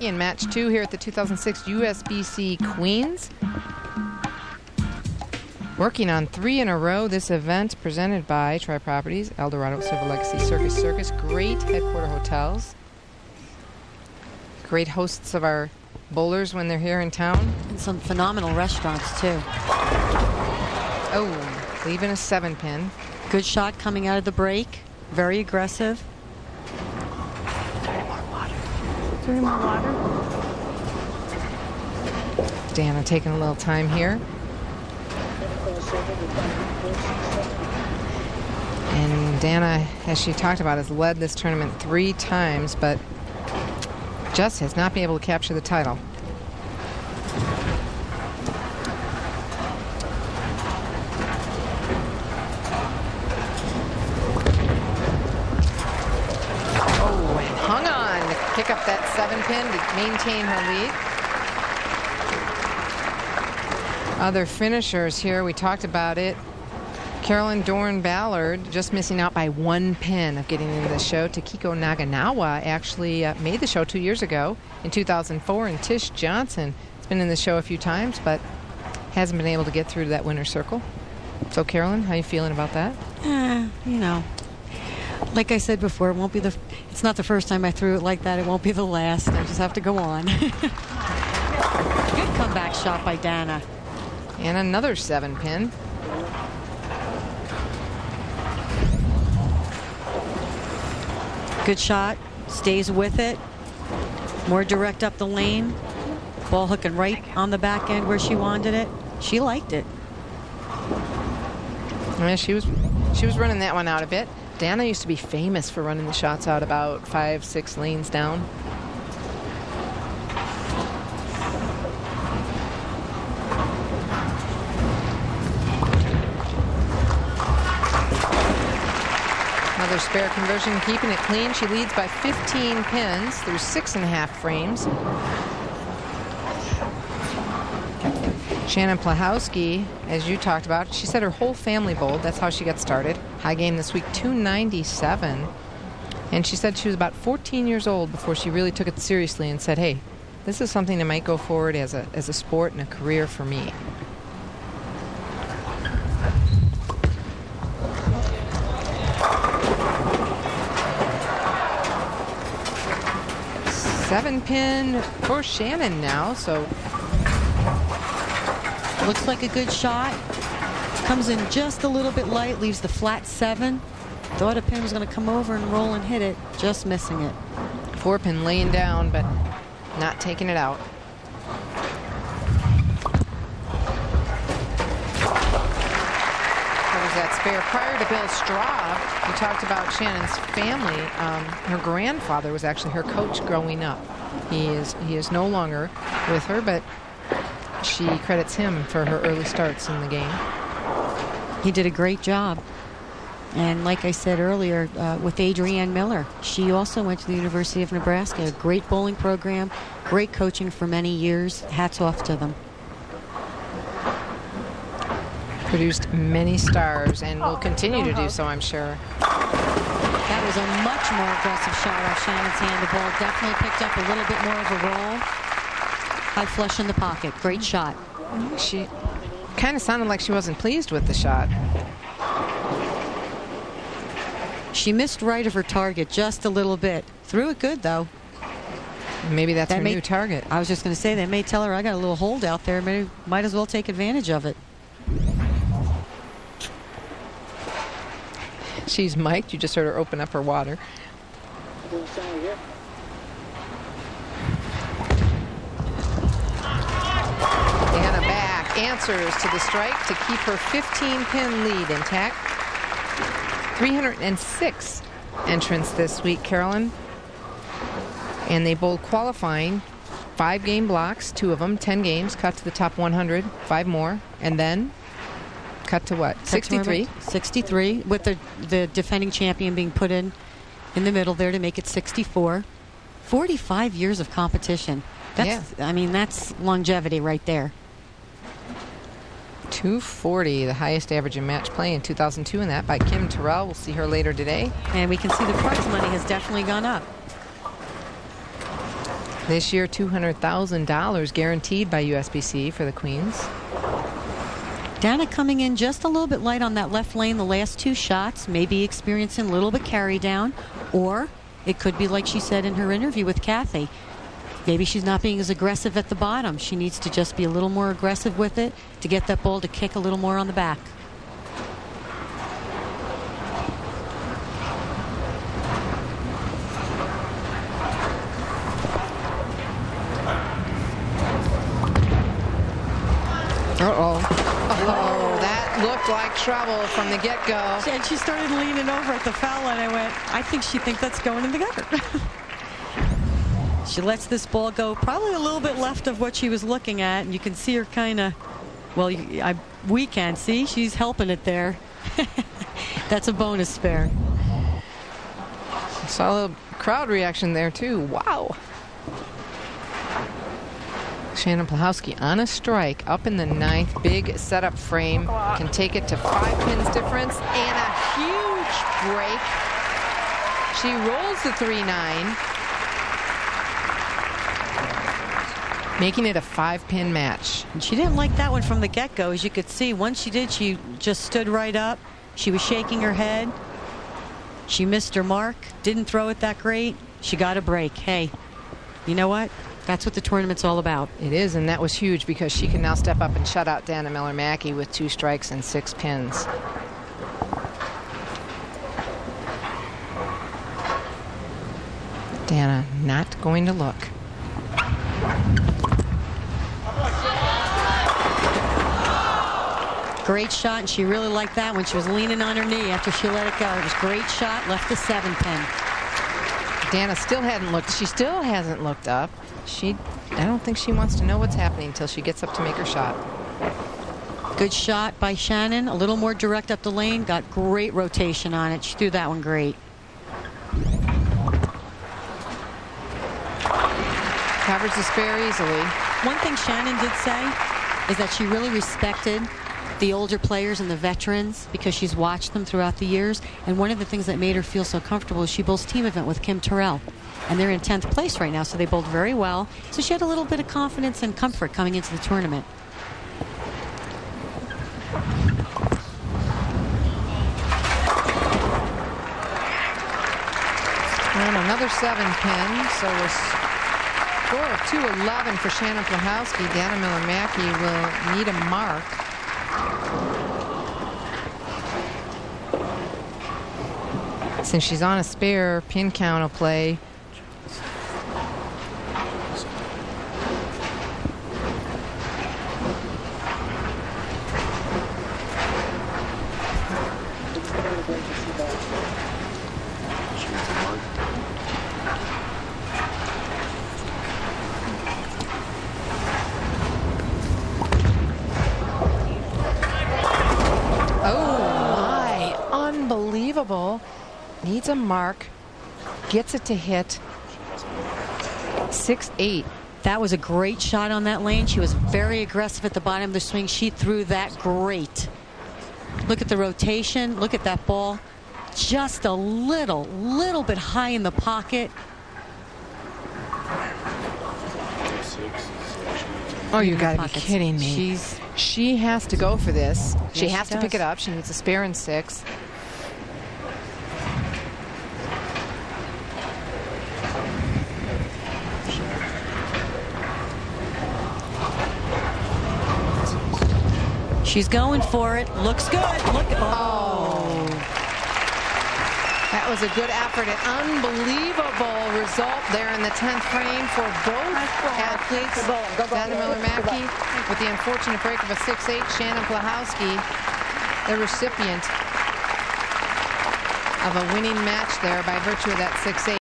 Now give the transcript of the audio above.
Miller-Mackie in match 2 here at the 2006 USBC Queens. Working on 3 in a row. This event presented by Tri Properties, Eldorado Silver Legacy Circus. Great headquarter hotels. Great hosts of our bowlers when they're here in town. And some phenomenal restaurants, too. Oh, leaving a 7-pin. Good shot coming out of the break. Very aggressive. 3 more water. Dana taking a little time here. And Dana, as she talked about, has led this tournament 3 times, but just has not been able to capture the title. Oh, and hung on to pick up that 7-pin to maintain her lead. Other finishers here, we talked about it. Carolyn Dorn-Ballard just missing out by 1 pin of getting into the show. Takiko Naganawa actually made the show 2 years ago in 2004, and Tish Johnson has been in the show a few times, but hasn't been able to get through to that winner's circle. So, Carolyn, how are you feeling about that? You know, like I said before, it won't be it's not the first time I threw it like that. It won't be the last. I just have to go on. Good comeback shot by Dana. And another 7-pin. Good shot. Stays with it. More direct up the lane. Ball hooking right on the back end where she wanted it. She liked it. Yeah, she was running that one out a bit. Dana used to be famous for running the shots out about 5-6 lanes down. Another spare conversion, keeping it clean. She leads by 15 pins through 6.5 frames. Shannon Pluhowsky, as you talked about, she said her whole family bowled. That's how she got started. High game this week, 297. And she said she was about 14 years old before she really took it seriously and said, hey, this is something that might go forward as a sport and a career for me. Seven-pin for Shannon now, so looks like a good shot. Comes in just a little bit light, leaves the flat 7. Thought a pin was going to come over and roll and hit it, just missing it. 4-pin laying down, but not taking it out. That was that spare. Prior to Bill Straub, you talked about Shannon's family. Her grandfather was actually her coach growing up. He is no longer with her, but she credits him for her early starts in the game. He did a great job. And like I said earlier, with Adrienne Miller, she also went to the University of Nebraska. A great bowling program, great coaching for many years. Hats off to them. Produced many stars and will continue to do so, I'm sure. That was a much more aggressive shot off Shannon's hand. The ball definitely picked up a little bit more of a roll. High flush in the pocket. Great shot. She kind of sounded like she wasn't pleased with the shot. She missed right of her target just a little bit. Threw it good, though. Maybe that's her new target. I was just going to say, they may tell her, I got a little hold out there. Might as well take advantage of it. She's mic'd. You just heard her open up her water. Anna back answers to the strike to keep her 15-pin lead intact. 306 entrants this week, Carolyn. And they bowled qualifying 5-game blocks, 2 of them, 10 games, cut to the top 100, 5 more, and then cut to what? 63. 63, with the defending champion being put in the middle there to make it 64. 45 years of competition. I mean, that's longevity right there. 240, the highest average in match play in 2002, and that by Kim Terrell. We'll see her later today. And we can see the prize money has definitely gone up. This year, $200,000 guaranteed by USBC for the Queens. Dana coming in just a little bit light on that left lane the last 2 shots, maybe experiencing a little bit carry down, or it could be like she said in her interview with Kathy. Maybe she's not being as aggressive at the bottom. She needs to just be a little more aggressive with it to get that ball to kick a little more on the back. Oh, that looked like trouble from the get-go. And she started leaning over at the foul, and I went, I think she thinks that's going in the gutter. She lets this ball go probably a little bit left of what she was looking at, and you can see her kind of, well, we can't see. She's helping it there. That's a bonus spare. Saw a crowd reaction there, too. Wow. Shannon Pluhowsky on a strike up in the 9th. Big setup frame. Can take it to 5 pins difference and a huge break. She rolls the 3-9, making it a 5-pin match. And she didn't like that one from the get-go. As you could see, once she did, she just stood right up. She was shaking her head. She missed her mark. Didn't throw it that great. She got a break. Hey, you know what? That's what the tournament's all about. It is, and that was huge because she can now step up and shut out Dana Miller-Mackie with 2 strikes and 6 pins. Dana not going to look. Great shot, and she really liked that when she was leaning on her knee after she let it go. It was a great shot, left the 7-pin. Dana still hadn't looked. She still hasn't looked up. I don't think she wants to know what's happening until she gets up to make her shot. Good shot by Shannon. A little more direct up the lane. Got great rotation on it. She threw that one great. Covers the spare easily. One thing Shannon did say is that she really respected the older players and the veterans because she's watched them throughout the years. And one of the things that made her feel so comfortable is she bowls team event with Kim Terrell. And they're in 10th place right now, so they bowled very well. So she had a little bit of confidence and comfort coming into the tournament. And another 7-pin, so a score of 2-11 for Shannon Pluhowsky. Dana Miller-Mackie will need a mark. Since she's on a spare, pin count will play. Unbelievable. Needs a mark. Gets it to hit. 6-8. That was a great shot on that lane. She was very aggressive at the bottom of the swing. She threw that great. Look at the rotation. Look at that ball. Just a little bit high in the pocket. Oh, you got to be kidding me. She has to go for this. She has to pick it up. She needs a spare in 6. She's going for it. Looks good. Look. Oh. That was a good effort. An unbelievable result there in the 10th frame for both athletes. Dana Miller-Mackie with the unfortunate break of a 6-8. Shannon Pluhowsky, the recipient of a winning match there by virtue of that 6-8.